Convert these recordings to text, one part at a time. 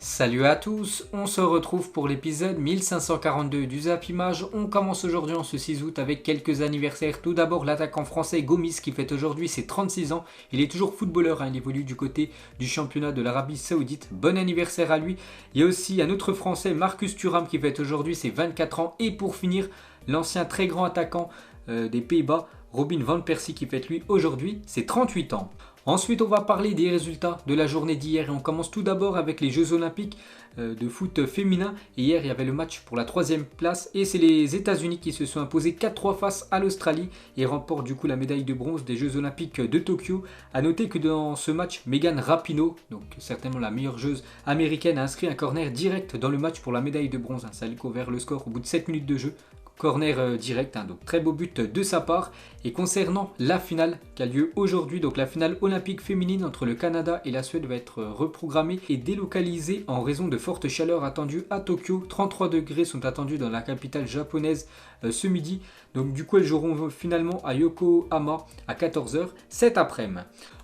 Salut à tous, on se retrouve pour l'épisode 1542 du Zap Image. On commence aujourd'hui en ce 6 août avec quelques anniversaires. Tout d'abord l'attaquant français Gomis qui fête aujourd'hui ses 36 ans. Il est toujours footballeur, il évolue du côté du championnat de l'Arabie Saoudite. Bon anniversaire à lui. Il y a aussi un autre français, Marcus Thuram, qui fête aujourd'hui ses 24 ans. Et pour finir, l'ancien très grand attaquant des Pays-Bas, Robin van Persie, qui fête lui aujourd'hui ses 38 ans. Ensuite, on va parler des résultats de la journée d'hier et on commence tout d'abord avec les Jeux Olympiques de foot féminin. Et hier, il y avait le match pour la 3e place et c'est les États-Unis qui se sont imposés 4-3 face à l'Australie et remportent du coup la médaille de bronze des Jeux Olympiques de Tokyo. A noter que dans ce match, Megan Rapinoe, donc certainement la meilleure joueuse américaine, a inscrit un corner direct dans le match pour la médaille de bronze. Ça lui a ouvert le score au bout de 7 minutes de jeu. Corner direct, donc très beau but de sa part. Et concernant la finale qui a lieu aujourd'hui, donc la finale olympique féminine entre le Canada et la Suède va être reprogrammée et délocalisée en raison de fortes chaleurs attendues à Tokyo. 33 degrés sont attendus dans la capitale japonaise ce midi. Donc du coup elles joueront finalement à Yokohama à 14h cet après-midi.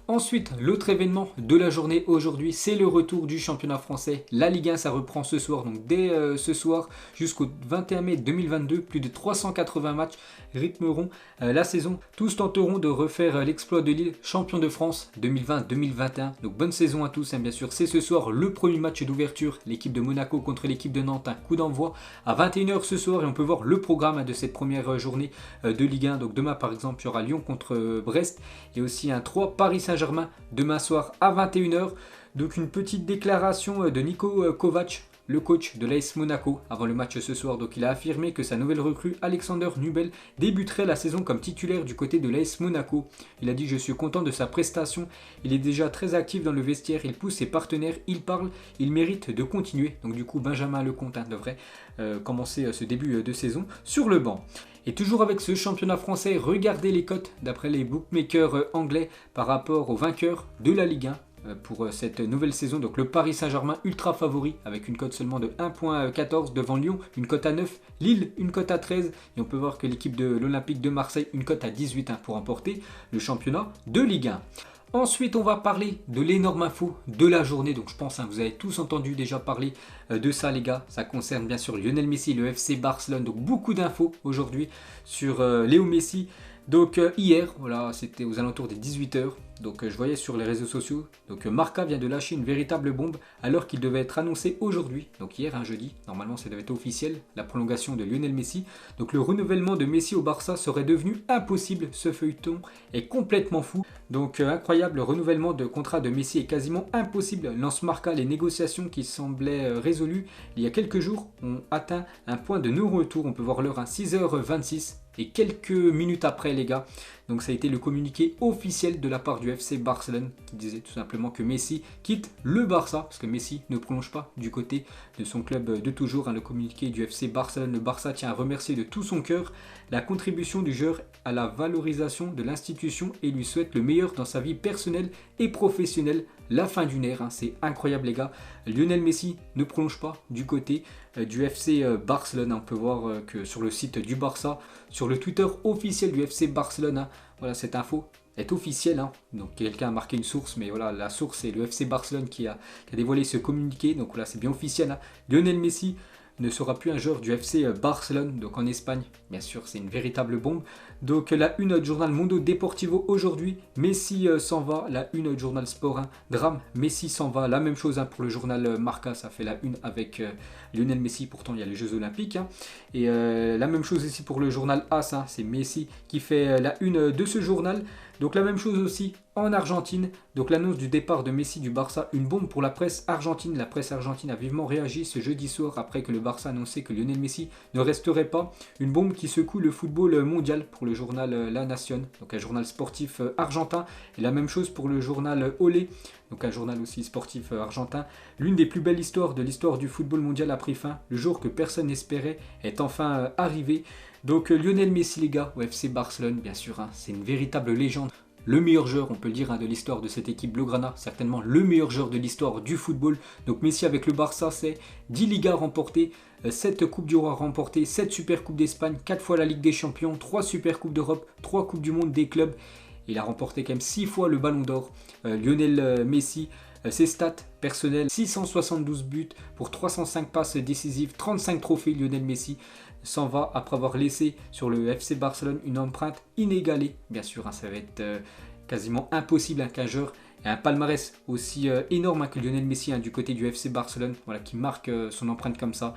Ensuite, l'autre événement de la journée aujourd'hui, c'est le retour du championnat français. La Ligue 1, ça reprend ce soir, donc dès ce soir jusqu'au 21 mai 2022, plus de 380 matchs rythmeront la saison. Tous tenteront de refaire l'exploit de Lille, champion de France 2020-2021. Donc bonne saison à tous, bien sûr. C'est ce soir le premier match d'ouverture, l'équipe de Monaco contre l'équipe de Nantes. Un coup d'envoi à 21h ce soir et on peut voir le programme de cette première journée de Ligue 1. Donc demain par exemple, il y aura Lyon contre Brest et aussi un 3 Paris Saint-Germain demain soir à 21h. Donc une petite déclaration de Niko Kovac, le coach de l'AS Monaco, avant le match ce soir. Donc il a affirmé que sa nouvelle recrue Alexander Nubel débuterait la saison comme titulaire du côté de l'AS Monaco. Il a dit: je suis content de sa prestation, il est déjà très actif dans le vestiaire, il pousse ses partenaires, il parle, il mérite de continuer. Donc du coup Benjamin Lecomte devrait commencer ce début de saison sur le banc. Et toujours avec ce championnat français, regardez les cotes d'après les bookmakers anglais par rapport aux vainqueurs de la Ligue 1 pour cette nouvelle saison. Donc le Paris Saint-Germain ultra favori avec une cote seulement de 1.14 devant Lyon, une cote à 9, Lille une cote à 13 et on peut voir que l'équipe de l'Olympique de Marseille une cote à 18 pour remporter le championnat de Ligue 1. Ensuite, on va parler de l'énorme info de la journée. Donc, je pense, vous avez tous entendu déjà parler de ça, les gars. Ça concerne bien sûr Lionel Messi, le FC Barcelone. Donc, beaucoup d'infos aujourd'hui sur Léo Messi. Donc, hier, voilà, c'était aux alentours des 18h. Donc, je voyais sur les réseaux sociaux. Donc, Marca vient de lâcher une véritable bombe alors qu'il devait être annoncé aujourd'hui. Donc, hier, jeudi. Normalement, ça devait être officiel. La prolongation de Lionel Messi. Donc, le renouvellement de Messi au Barça serait devenu impossible. Ce feuilleton est complètement fou. Donc, incroyable, le renouvellement de contrat de Messi est quasiment impossible. Lance Marca, les négociations qui semblaient résolues il y a quelques jours ont atteint un point de non-retour. On peut voir l'heure à 6h26. Et quelques minutes après, les gars, donc ça a été le communiqué officiel de la part du FC Barcelone qui disait tout simplement que Messi quitte le Barça, parce que Messi ne prolonge pas du côté de son club de toujours. Le communiqué du FC Barcelone, le Barça tient à remercier de tout son cœur la contribution du joueur à la valorisation de l'institution et lui souhaite le meilleur dans sa vie personnelle et professionnelle. La fin d'une ère, c'est incroyable, les gars. Lionel Messi ne prolonge pas du côté du FC Barcelone. On peut voir que sur le site du Barça, sur le Twitter officiel du FC Barcelone, voilà, cette info est officielle. Donc quelqu'un a marqué une source, mais voilà, la source c'est le FC Barcelone qui a dévoilé ce communiqué. Donc voilà, c'est bien officiel. Lionel Messi ne sera plus un joueur du FC Barcelone, donc en Espagne. Bien sûr, c'est une véritable bombe. Donc la une du journal Mundo Deportivo aujourd'hui, Messi s'en va. La une du journal Sport 1, drame, Messi s'en va. La même chose pour le journal Marca, ça fait la une avec Lionel Messi. Pourtant, il y a les Jeux Olympiques. Et la même chose ici pour le journal AS, c'est Messi qui fait la une de ce journal. Donc la même chose aussi en Argentine. Donc l'annonce du départ de Messi du Barça, une bombe pour la presse argentine. La presse argentine a vivement réagi ce jeudi soir après que le Barça annonçait que Lionel Messi ne resterait pas. Une bombe qui secoue le football mondial pour le journal La Nación, donc un journal sportif argentin. Et la même chose pour le journal Olé, donc un journal aussi sportif argentin. L'une des plus belles histoires de l'histoire du football mondial a pris fin. Le jour que personne n'espérait est enfin arrivé. Donc Lionel Messi, les gars, au FC Barcelone, bien sûr, c'est une véritable légende. Le meilleur joueur, on peut le dire, de l'histoire de cette équipe Blaugrana, certainement le meilleur joueur de l'histoire du football. Donc Messi avec le Barça, c'est 10 Ligas remportées, 7 Coupes du Roi remportées, 7 Super Coupes d'Espagne, 4 fois la Ligue des Champions, 3 Super Coupes d'Europe, 3 Coupes du Monde des clubs. Il a remporté quand même 6 fois le Ballon d'Or. Lionel Messi, Ses stats personnelles, 672 buts pour 305 passes décisives, 35 trophées. Lionel Messi s'en va après avoir laissé sur le FC Barcelone une empreinte inégalée. Bien sûr, hein, ça va être quasiment impossible qu'un joueur ait un palmarès aussi énorme que Lionel Messi du côté du FC Barcelone, voilà, qui marque son empreinte comme ça.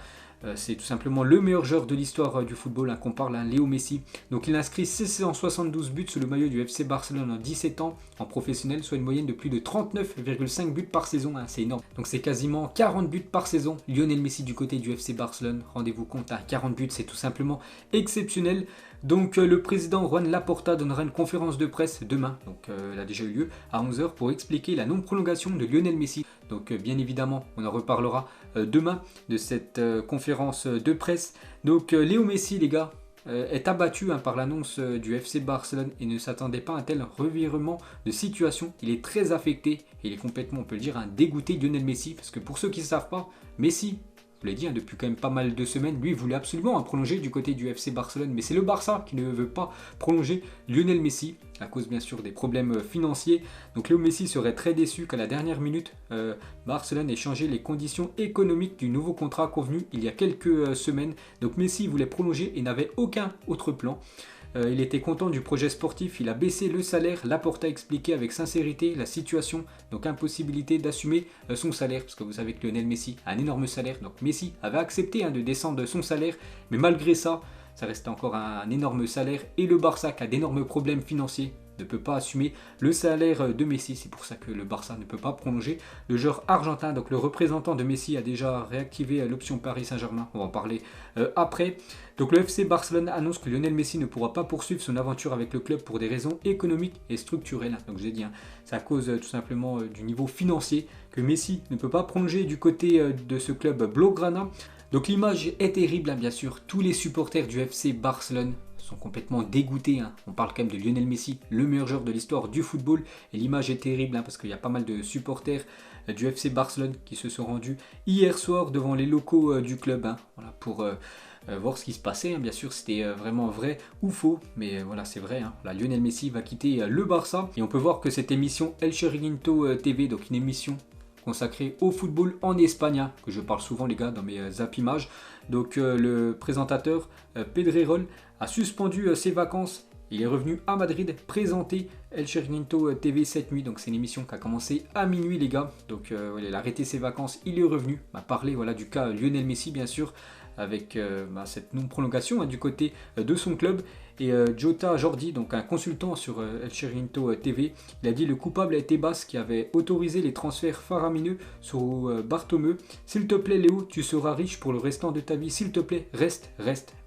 C'est tout simplement le meilleur joueur de l'histoire du football, qu'on parle, Léo Messi. Donc il inscrit 672 buts sous le maillot du FC Barcelone en 17 ans en professionnel, soit une moyenne de plus de 39,5 buts par saison, c'est énorme. Donc c'est quasiment 40 buts par saison. Lionel Messi du côté du FC Barcelone, rendez-vous compte, 40 buts, c'est tout simplement exceptionnel. Donc le président Juan Laporta donnera une conférence de presse demain, donc elle a déjà eu lieu à 11 h pour expliquer la non-prolongation de Lionel Messi. Donc bien évidemment, on en reparlera demain de cette conférence de presse. Donc Léo Messi, les gars, est abattu par l'annonce du FC Barcelone et ne s'attendait pas à un tel revirement de situation. Il est très affecté, il est complètement, on peut le dire, dégoûté de Lionel Messi, parce que pour ceux qui ne savent pas, Messi, je l'ai dit, depuis quand même pas mal de semaines, lui voulait absolument prolonger du côté du FC Barcelone, mais c'est le Barça qui ne veut pas prolonger Lionel Messi, à cause bien sûr des problèmes financiers. Donc Léo Messi serait très déçu qu'à la dernière minute, Barcelone ait changé les conditions économiques du nouveau contrat convenu il y a quelques semaines. Donc Messi voulait prolonger et n'avait aucun autre plan. Il était content du projet sportif, il a baissé le salaire. Laporta a expliqué avec sincérité la situation, donc impossibilité d'assumer son salaire, parce que vous savez que Lionel Messi a un énorme salaire, donc Messi avait accepté de descendre son salaire, mais malgré ça, ça restait encore un énorme salaire, et le Barça qui a d'énormes problèmes financiers ne peut pas assumer le salaire de Messi. C'est pour ça que le Barça ne peut pas prolonger le joueur argentin. Donc le représentant de Messi a déjà réactivé l'option Paris Saint-Germain. On va en parler après. Donc le FC Barcelone annonce que Lionel Messi ne pourra pas poursuivre son aventure avec le club pour des raisons économiques et structurelles. Donc je l'ai dit, c'est à cause tout simplement du niveau financier que Messi ne peut pas prolonger du côté de ce club Blaugrana. Donc l'image est terrible, bien sûr. Tous les supporters du FC Barcelone sont complètement dégoûtés. On parle quand même de Lionel Messi, le meilleur joueur de l'histoire du football. Et l'image est terrible parce qu'il y a pas mal de supporters du FC Barcelone qui se sont rendus hier soir devant les locaux du club, voilà, pour voir ce qui se passait. Bien sûr, c'était vraiment vrai ou faux, mais voilà, c'est vrai. Là, Lionel Messi va quitter le Barça. Et on peut voir que cette émission El Chiringuito TV, donc une émission consacré au football en Espagne, que je parle souvent les gars dans mes zap images. Donc le présentateur Pedrerol a suspendu ses vacances. Il est revenu à Madrid présenter El Chiringuito TV cette nuit. Donc c'est une émission qui a commencé à minuit les gars. Donc il a arrêté ses vacances, il est revenu parler du cas Lionel Messi bien sûr, avec cette non-prolongation du côté de son club. Et Jota Jordi, donc un consultant sur El Chiringuito TV, il a dit: le coupable a été Bas qui avait autorisé les transferts faramineux sur Bartomeu. S'il te plaît Léo, tu seras riche pour le restant de ta vie, s'il te plaît, reste.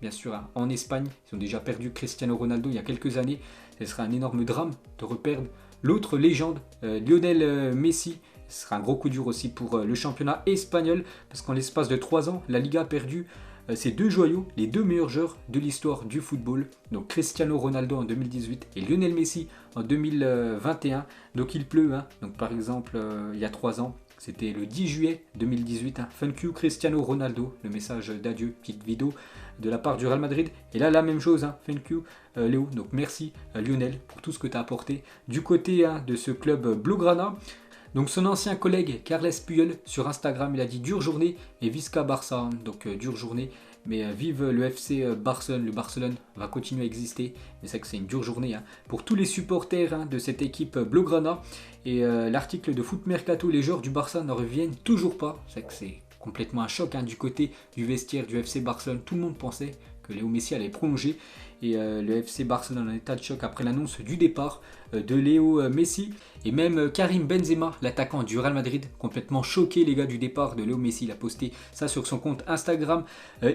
Bien sûr, en Espagne, ils ont déjà perdu Cristiano Ronaldo il y a quelques années. Ce sera un énorme drame de reperdre l'autre légende, Lionel Messi. Ce sera un gros coup dur aussi pour le championnat espagnol, parce qu'en l'espace de 3 ans, la Liga a perdu ces deux joyaux, les deux meilleurs joueurs de l'histoire du football. Donc Cristiano Ronaldo en 2018 et Lionel Messi en 2021. Donc il pleut. Donc par exemple, il y a 3 ans, c'était le 10 juillet 2018. Thank you Cristiano Ronaldo, le message d'adieu, petite vidéo de la part du Real Madrid. Et là, la même chose, thank you Léo. Donc merci Lionel pour tout ce que tu as apporté du côté de ce club Blaugrana. Donc son ancien collègue Carles Puyol sur Instagram, il a dit: dure journée et Visca Barça. Donc dure journée, mais vive le FC Barcelone. Le Barcelone va continuer à exister, mais c'est que c'est une dure journée pour tous les supporters de cette équipe Blaugrana. Et l'article de Foot Mercato, les joueurs du Barça ne reviennent toujours pas. C'est que c'est complètement un choc du côté du vestiaire du FC Barcelone. Tout le monde pensait que Léo Messi allait prolonger. Et le FC Barcelone en état de choc après l'annonce du départ de Léo Messi. Et même Karim Benzema, l'attaquant du Real Madrid, complètement choqué les gars du départ de Léo Messi. Il a posté ça sur son compte Instagram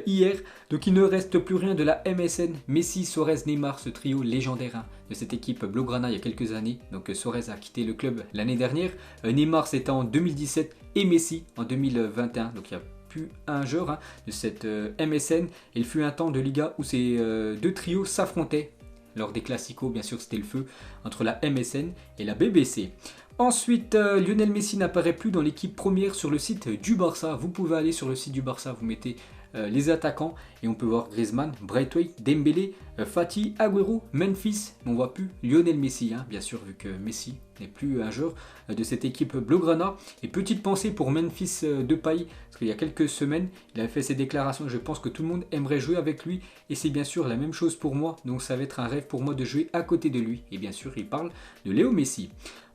hier. Donc il ne reste plus rien de la MSN. Messi, Suarez, Neymar, ce trio légendaire de cette équipe Blaugrana il y a quelques années. Donc Suarez a quitté le club l'année dernière. Neymar c'était en 2017 et Messi en 2021. Donc il y a plus un joueur de cette MSN. Il fut un temps de Liga où ces deux trios s'affrontaient. Lors des Classicos, bien sûr, c'était le feu entre la MSN et la BBC. Ensuite, Lionel Messi n'apparaît plus dans l'équipe première sur le site du Barça. Vous pouvez aller sur le site du Barça, vous mettez les attaquants et on peut voir Griezmann, Braithwaite, Dembélé, Fati, Agüero, Memphis, mais on voit plus Lionel Messi, hein, bien sûr vu que Messi n'est plus un joueur de cette équipe Blaugrana. Et petite pensée pour Memphis Depay, parce qu'il y a quelques semaines, il avait fait ses déclarations, je pense que tout le monde aimerait jouer avec lui, et c'est bien sûr la même chose pour moi, donc ça va être un rêve pour moi de jouer à côté de lui. Et bien sûr, il parle de Léo Messi.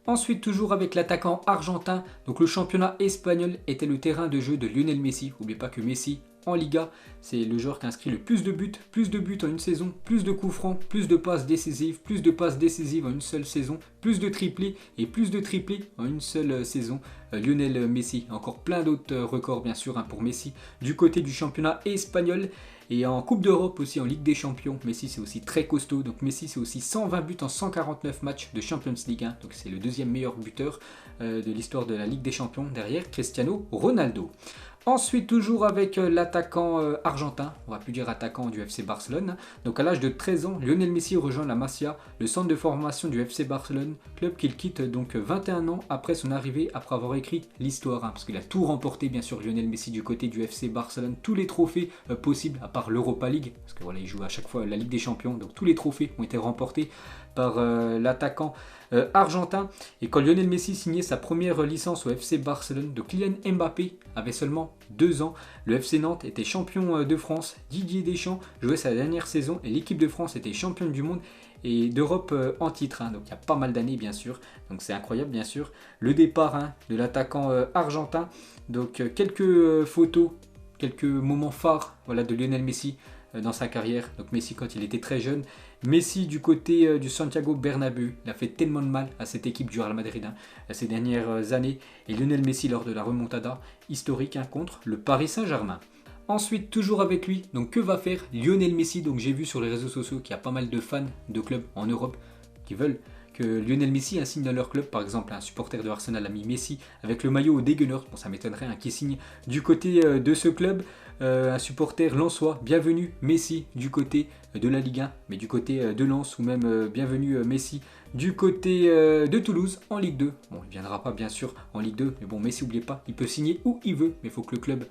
Ensuite, toujours avec l'attaquant argentin, donc le championnat espagnol était le terrain de jeu de Lionel Messi. N'oubliez pas que Messi, en Liga, c'est le joueur qui a inscrit le plus de buts en une saison, plus de coups francs, plus de passes décisives en une seule saison, plus de triplés et plus de triplés en une seule saison. Lionel Messi, encore plein d'autres records bien sûr pour Messi du côté du championnat espagnol. Et en Coupe d'Europe aussi, en Ligue des Champions, Messi c'est aussi très costaud. Donc Messi c'est aussi 120 buts en 149 matchs de Champions League 1. Donc c'est le deuxième meilleur buteur de l'histoire de la Ligue des Champions derrière Cristiano Ronaldo. Ensuite, toujours avec l'attaquant argentin, on va plus dire attaquant du FC Barcelone. Donc à l'âge de 13 ans, Lionel Messi rejoint la Masia, le centre de formation du FC Barcelone, club qu'il quitte donc 21 ans après son arrivée, après avoir écrit l'histoire, parce qu'il a tout remporté bien sûr Lionel Messi du côté du FC Barcelone, tous les trophées possibles à part l'Europa League, parce que voilà, il joue à chaque fois la Ligue des Champions, donc tous les trophées ont été remportés par l'attaquant argentin. Et quand Lionel Messi signait sa première licence au FC Barcelone, de Kylian Mbappé avait seulement 2 ans. Le FC Nantes était champion de France, Didier Deschamps jouait sa dernière saison et l'équipe de France était championne du monde et d'Europe en titre. Donc il y a pas mal d'années bien sûr, donc c'est incroyable bien sûr. Le départ de l'attaquant argentin, donc quelques photos, quelques moments phares voilà, de Lionel Messi dans sa carrière. Donc Messi quand il était très jeune, Messi du côté du Santiago Bernabéu, il a fait tellement de mal à cette équipe du Real Madrid ces dernières années, et Lionel Messi lors de la remontada historique contre le Paris Saint-Germain. Ensuite, toujours avec lui, donc que va faire Lionel Messi? Donc j'ai vu sur les réseaux sociaux qu'il y a pas mal de fans de clubs en Europe qui veulent que Lionel Messi signe dans leur club. Par exemple, un supporter de Arsenal a mis Messi avec le maillot des Gunners. Bon, ça m'étonnerait qu'il signe du côté de ce club. Un supporter lensois, bienvenue Messi du côté de la Ligue 1, mais du côté de Lens, ou même bienvenue Messi du côté de Toulouse en Ligue 2. Bon, il ne viendra pas bien sûr en Ligue 2, mais bon, Messi, n'oubliez pas, il peut signer où il veut, mais il faut que le club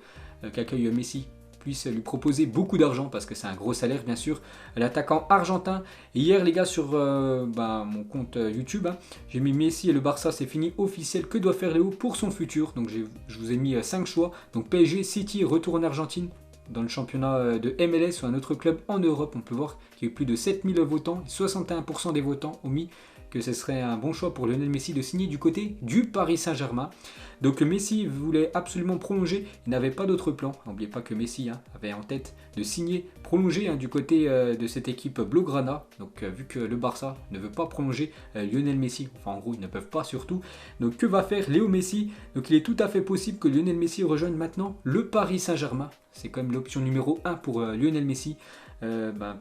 qui accueille Messi puisse lui proposer beaucoup d'argent parce que c'est un gros salaire bien sûr. L'attaquant argentin. Et hier les gars sur mon compte YouTube, j'ai mis Messi et le Barça c'est fini officiel. Que doit faire Léo pour son futur? Donc je vous ai mis 5 choix. Donc PSG, City, retour en Argentine dans le championnat de MLS ou un autre club en Europe. On peut voir qu'il y a eu plus de 7000 votants. 61% des votants ont mis que ce serait un bon choix pour Lionel Messi de signer du côté du Paris Saint-Germain. Donc Messi voulait absolument prolonger, il n'avait pas d'autre plan. N'oubliez pas que Messi avait en tête de signer, prolonger du côté de cette équipe Blaugrana. Donc vu que le Barça ne veut pas prolonger Lionel Messi, enfin en gros ils ne peuvent pas surtout. Donc que va faire Léo Messi? Donc il est tout à fait possible que Lionel Messi rejoigne maintenant le Paris Saint-Germain. C'est quand même l'option numéro 1 pour Lionel Messi.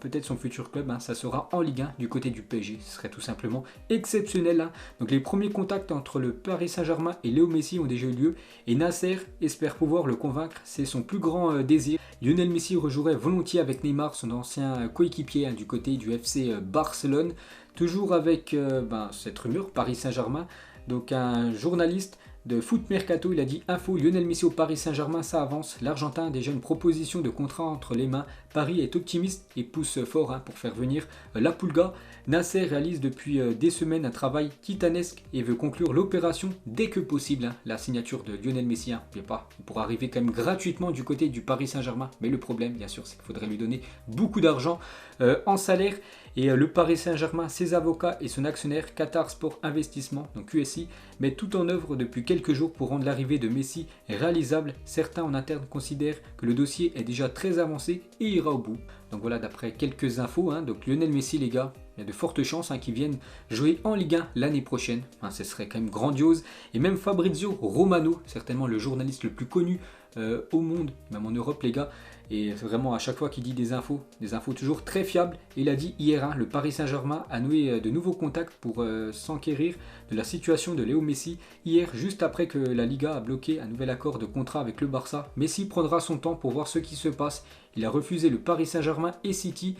Peut-être son futur club, ça sera en Ligue 1 du côté du PSG. Ce serait tout simplement exceptionnel. Donc les premiers contacts entre le Paris Saint-Germain et Léo Messi ont déjà eu lieu et Nasser espère pouvoir le convaincre. C'est son plus grand désir. Lionel Messi rejouerait volontiers avec Neymar, son ancien coéquipier du côté du FC Barcelone. Toujours avec cette rumeur Paris Saint-Germain. Donc un journaliste de Foot Mercato, il a dit info, Lionel Messi au Paris Saint-Germain, ça avance. L'Argentin a déjà une proposition de contrat entre les mains. Paris est optimiste et pousse fort pour faire venir la Pulga. Nasser réalise depuis des semaines un travail titanesque et veut conclure l'opération dès que possible. La signature de Lionel Messi, n'oubliez pas, il pourra arriver quand même gratuitement du côté du Paris Saint-Germain. Mais le problème, bien sûr, c'est qu'il faudrait lui donner beaucoup d'argent en salaire. Et le Paris Saint-Germain, ses avocats et son actionnaire Qatar Sport Investissement, donc QSI, mettent tout en œuvre depuis quelques jours pour rendre l'arrivée de Messi réalisable. Certains en interne considèrent que le dossier est déjà très avancé et ira au bout. Donc voilà, d'après quelques infos, donc Lionel Messi les gars, il y a de fortes chances qu'il vienne jouer en Ligue 1 l'année prochaine. Ce serait quand même grandiose. Et même Fabrizio Romano, certainement le journaliste le plus connu au monde, même en Europe les gars, et vraiment à chaque fois qu'il dit des infos toujours très fiables. Il a dit hier, le Paris Saint-Germain a noué de nouveaux contacts pour s'enquérir de la situation de Léo Messi. Hier, juste après que la Liga a bloqué un nouvel accord de contrat avec le Barça, Messi prendra son temps pour voir ce qui se passe. Il a refusé le Paris Saint-Germain et City.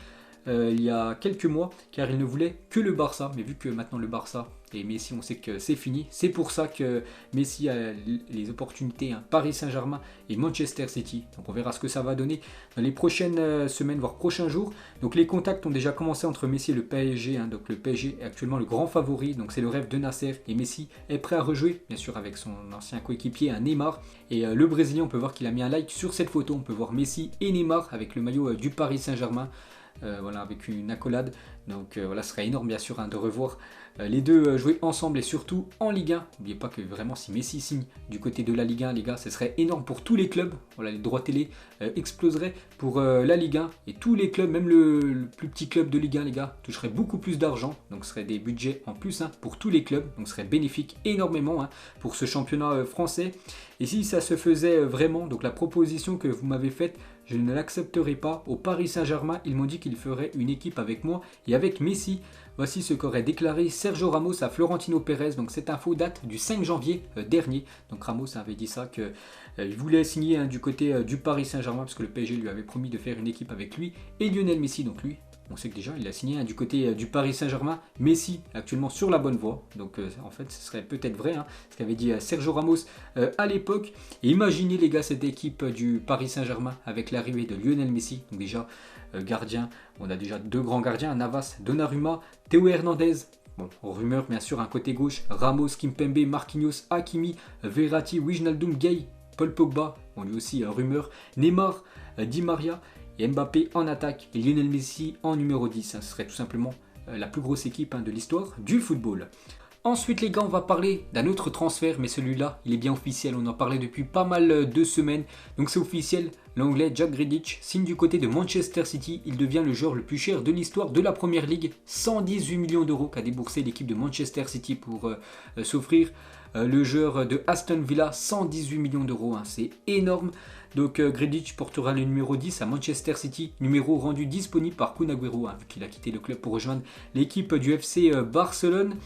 il y a quelques mois, car il ne voulait que le Barça. Mais vu que maintenant le Barça et Messi, on sait que c'est fini, c'est pour ça que Messi a les opportunités, hein, Paris Saint-Germain et Manchester City. Donc on verra ce que ça va donner dans les prochaines semaines, voire prochains jours. Donc les contacts ont déjà commencé entre Messi et le PSG. Hein. Donc le PSG est actuellement le grand favori, donc c'est le rêve de Nasser. Et Messi est prêt à rejouer, bien sûr avec son ancien coéquipier, un Neymar. Et le Brésilien, on peut voir qu'il a mis un like sur cette photo. On peut voir Messi et Neymar avec le maillot du Paris Saint-Germain. Voilà, avec une accolade. Donc voilà, ce serait énorme bien sûr, hein, de revoir les deux jouer ensemble et surtout en Ligue 1. N'oubliez pas que vraiment si Messi signe du côté de la Ligue 1, les gars, ce serait énorme pour tous les clubs. Voilà, les droits télé exploseraient pour la Ligue 1 et tous les clubs, même le plus petit club de Ligue 1, les gars, toucheraient beaucoup plus d'argent. Donc ce serait des budgets en plus, hein, pour tous les clubs. Donc ce serait bénéfique énormément, hein, pour ce championnat français. Et si ça se faisait vraiment, donc la proposition que vous m'avez faite, je ne l'accepterai pas. Au Paris Saint-Germain, ils m'ont dit qu'ils feraient une équipe avec moi et avec Messi. Voici ce qu'aurait déclaré Sergio Ramos à Florentino Pérez. Donc cette info date du 5 janvier dernier. Donc Ramos avait dit ça, qu'il voulait signer, hein, du côté du Paris Saint-Germain parce que le PSG lui avait promis de faire une équipe avec lui et Lionel Messi. Donc lui, on sait que déjà il a signé, hein, du côté du Paris Saint-Germain. Messi actuellement sur la bonne voie. Donc en fait ce serait peut-être vrai, hein, ce qu'avait dit Sergio Ramos à l'époque. Et imaginez les gars cette équipe du Paris Saint-Germain avec l'arrivée de Lionel Messi. Donc déjà gardien, on a déjà deux grands gardiens, Navas, Donnarumma, Théo Hernandez. Bon, rumeur bien sûr, un côté gauche, Ramos, Kimpembe, Marquinhos, Hakimi, Verratti, Wijnaldum, Gay, Paul Pogba, on lui aussi rumeur, Neymar, Di Maria et Mbappé en attaque et Lionel Messi en numéro 10. Ce serait tout simplement la plus grosse équipe, hein, de l'histoire du football. Ensuite les gars, on va parler d'un autre transfert, mais celui-là, il est bien officiel, on en parlait depuis pas mal de semaines. Donc c'est officiel, l'anglais Jack Grealish signe du côté de Manchester City. Il devient le joueur le plus cher de l'histoire de la Première Ligue. 118 millions d'euros qu'a déboursé l'équipe de Manchester City pour s'offrir le joueur de Aston Villa. 118 millions d'euros, hein, c'est énorme. Donc Grealish portera le numéro 10 à Manchester City, numéro rendu disponible par Kun Agüero, hein, vu qu'il a quitté le club pour rejoindre l'équipe du FC Barcelone.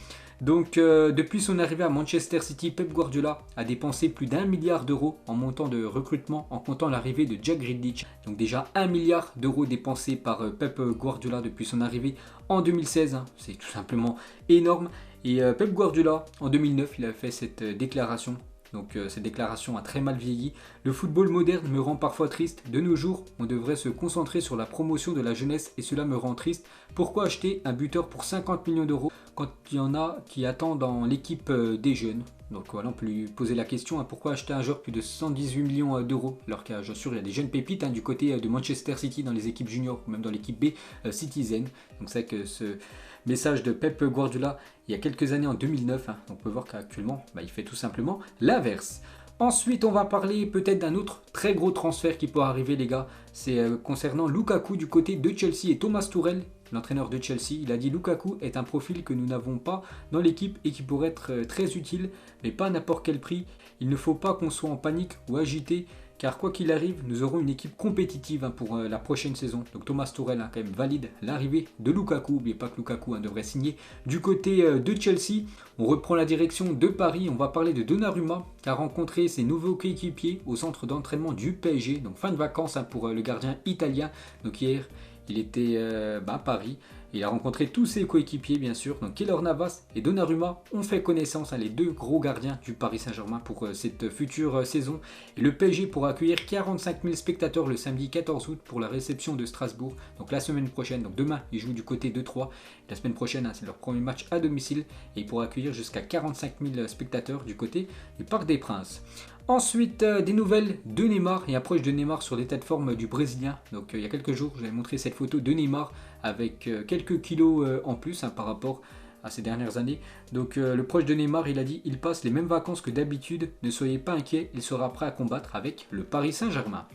Donc depuis son arrivée à Manchester City, Pep Guardiola a dépensé plus d'1 milliard d'euros en montant de recrutement en comptant l'arrivée de Jack Grealish. Donc déjà 1 milliard d'euros dépensés par Pep Guardiola depuis son arrivée en 2016, hein. C'est tout simplement énorme. Et Pep Guardiola en 2009, il a fait cette déclaration. Donc cette déclaration a très mal vieilli. Le football moderne me rend parfois triste. De nos jours, on devrait se concentrer sur la promotion de la jeunesse et cela me rend triste. Pourquoi acheter un buteur pour 50 millions d'euros quand il y en a qui attendent dans l'équipe des jeunes? Donc voilà, on peut lui poser la question, hein, pourquoi acheter un joueur plus de 118 millions d'euros alors qu'il y a, bien sûr, il y a des jeunes pépites, hein, du côté de Manchester City dans les équipes juniors ou même dans l'équipe B Citizen. Donc c'est vrai que ce message de Pep Guardiola il y a quelques années en 2009, hein, on peut voir qu'actuellement il fait tout simplement l'inverse. Ensuite, on va parler peut-être d'un autre très gros transfert qui peut arriver, les gars. C'est concernant Lukaku du côté de Chelsea et Thomas Tuchel, l'entraîneur de Chelsea. Il a dit Lukaku est un profil que nous n'avons pas dans l'équipe et qui pourrait être très utile, mais pas à n'importe quel prix. Il ne faut pas qu'on soit en panique ou agité, car quoi qu'il arrive, nous aurons une équipe compétitive, hein, pour la prochaine saison. Donc Thomas Tuchel a quand même valide l'arrivée de Lukaku. N'oubliez pas que Lukaku, hein, devrait signer du côté de Chelsea. On reprend la direction de Paris. On va parler de Donnarumma qui a rencontré ses nouveaux coéquipiers au centre d'entraînement du PSG. Donc fin de vacances, hein, pour le gardien italien. Donc hier, il était à Paris. Il a rencontré tous ses coéquipiers, bien sûr. Donc Keylor Navas et Donnarumma ont fait connaissance, hein, les deux gros gardiens du Paris Saint-Germain pour cette future saison. Et le PSG pourra accueillir 45 000 spectateurs le samedi 14 août pour la réception de Strasbourg. Donc la semaine prochaine, donc demain, ils jouent du côté de Troyes. La semaine prochaine, hein, c'est leur premier match à domicile. Et ils pourront accueillir jusqu'à 45 000 spectateurs du côté du Parc des Princes. Ensuite, des nouvelles de Neymar et approche de Neymar sur l'état de forme du Brésilien. Donc il y a quelques jours, j'avais montré cette photo de Neymar avec quelques kilos en plus, hein, par rapport à ces dernières années. Donc le proche de Neymar, il a dit « Il passe les mêmes vacances que d'habitude, ne soyez pas inquiets, il sera prêt à combattre avec le Paris Saint-Germain ».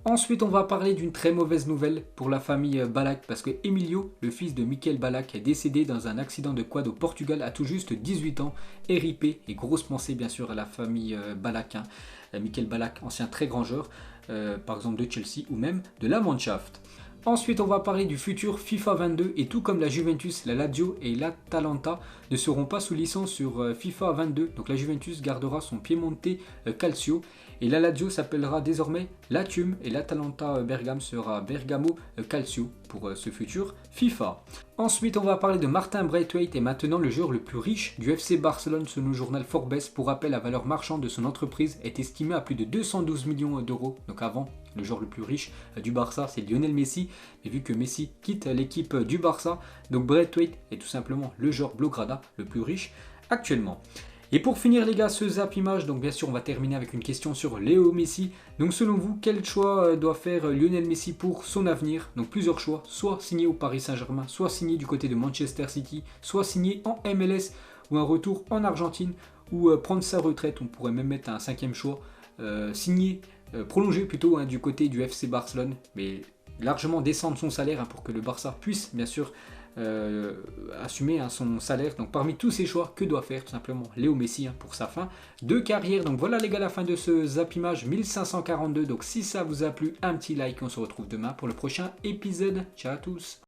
Ensuite, on va parler d'une très mauvaise nouvelle pour la famille Ballack parce que Emilio, le fils de Michael Ballack, est décédé dans un accident de quad au Portugal à tout juste 18 ans. RIP, et grosse pensée bien sûr à la famille Ballack, hein. Michael Ballack, ancien très grand joueur, par exemple de Chelsea ou même de la Mannschaft. Ensuite, on va parler du futur FIFA 22 et tout comme la Juventus, la Lazio et l'Atalanta ne seront pas sous licence sur FIFA 22. Donc la Juventus gardera son Piemonte Calcio et la Lazio s'appellera désormais Latium et l'Atalanta Bergame sera Bergamo Calcio pour ce futur FIFA. Ensuite, on va parler de Martin Braithwaite et maintenant le joueur le plus riche du FC Barcelone selon le journal Forbes. Pour rappel, la valeur marchande de son entreprise est estimée à plus de 212 millions d'euros. Donc avant, le joueur le plus riche du Barça, c'est Lionel Messi. Mais vu que Messi quitte l'équipe du Barça, donc Braithwaite est tout simplement le joueur Blaugrana le plus riche actuellement. Et pour finir les gars, ce Zap Image, donc bien sûr on va terminer avec une question sur Léo Messi. Donc selon vous, quel choix doit faire Lionel Messi pour son avenir? Donc plusieurs choix, soit signé au Paris Saint-Germain, soit signé du côté de Manchester City, soit signé en MLS ou un retour en Argentine ou prendre sa retraite. On pourrait même mettre un cinquième choix, signé, prolongé plutôt du côté du FC Barcelone, mais largement descendre son salaire pour que le Barça puisse bien sûr assumer son salaire. Donc parmi tous ces choix, que doit faire tout simplement Léo Messi pour sa fin de carrière? Donc voilà les gars, la fin de ce Zap Image 1542. Donc si ça vous a plu, un petit like, on se retrouve demain pour le prochain épisode. Ciao à tous.